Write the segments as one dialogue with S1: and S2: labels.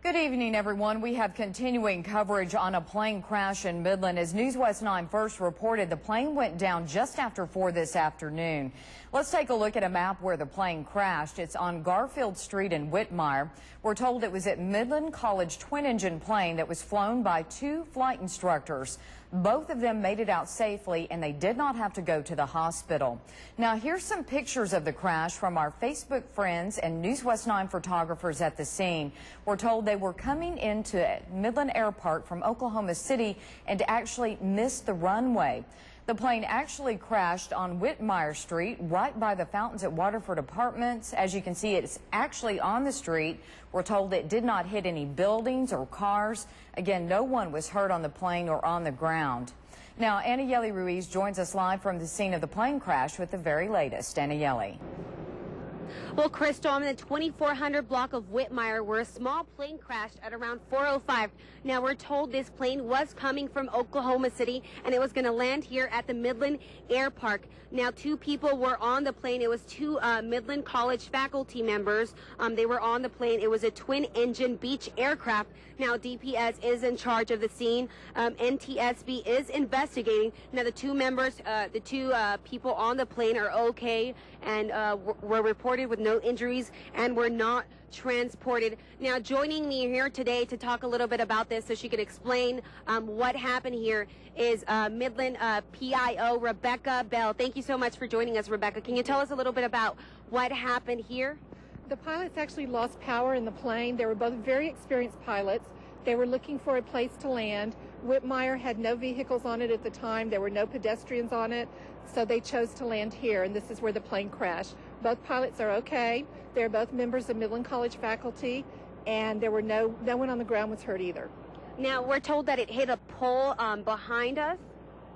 S1: Good evening, everyone. We have continuing coverage on a plane crash in Midland. As News West 9 first reported, the plane went down just after 4 this afternoon. Let's take a look at a map where the plane crashed. It's on Garfield Street in Whitmire. We're told it was at Midland College twin-engine plane that was flown by 2 flight instructors. Both of them made it out safely, and they did not have to go to the hospital. Now, here's some pictures of the crash from our Facebook friends and News West 9 photographers at the scene. We're told they were coming into Midland Airport from Oklahoma City and actually missed the runway. The plane actually crashed on Whitmire Street, right by the fountains at Waterford Apartments. As you can see, it's actually on the street. We're told it did not hit any buildings or cars. Again, no one was hurt on the plane or on the ground. Now, Anayeli Ruiz joins us live from the scene of the plane crash with the very latest. Anayeli.
S2: Well, Crystal, I'm in the 2400 block of Whitmire, where a small plane crashed at around 4:05. Now, we're told this plane was coming from Oklahoma City, and it was going to land here at the Midland Air Park. Now, 2 people were on the plane. It was 2 Midland College faculty members. They were on the plane. It was a twin-engine Beech aircraft. Now, DPS is in charge of the scene. NTSB is investigating. Now, the 2 members, the 2 people on the plane are okay and were reported with no injuries and were not transported. Now, joining me here today to talk a little bit about this so she could explain what happened here is Midland PIO Rebecca Bell. Thank you so much for joining us, Rebecca. Can you tell us a little bit about what happened here?
S3: The pilots actually lost power in the plane. They were both very experienced pilots. They were looking for a place to land. Whitmire had no vehicles on it at the time. There were no pedestrians on it, so they chose to land here, and this is where the plane crashed. Both pilots are okay. They're both members of Midland College faculty, and there were no one on the ground was hurt either.
S2: Now, we're told that it hit a pole behind us.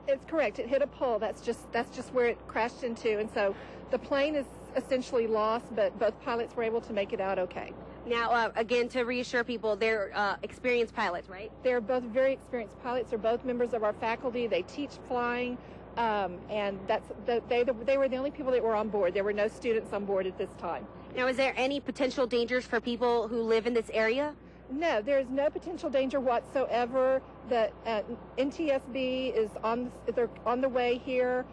S3: It's correct. It hit a pole. That's just where it crashed into, and so the plane is essentially lost, but both pilots were able to make it out okay.
S2: Now, again, to reassure people, they're experienced pilots, right?
S3: They're both very experienced pilots. They're both members of our faculty. They teach flying, and they were the only people that were on board. There were no students on board at this time.
S2: Now, is there any potential dangers for people who live in this area?
S3: No, there is no potential danger whatsoever. The NTSB is they're on the way here.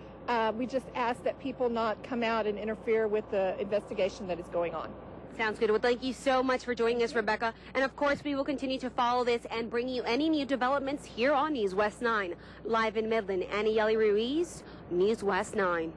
S3: We just ask that people not come out and interfere with the investigation that is going on.
S2: Sounds good. Well, thank you so much for joining us, Rebecca. And of course, we will continue to follow this and bring you any new developments here on News West 9. Live in Midland, Anayeli Ruiz, News West 9.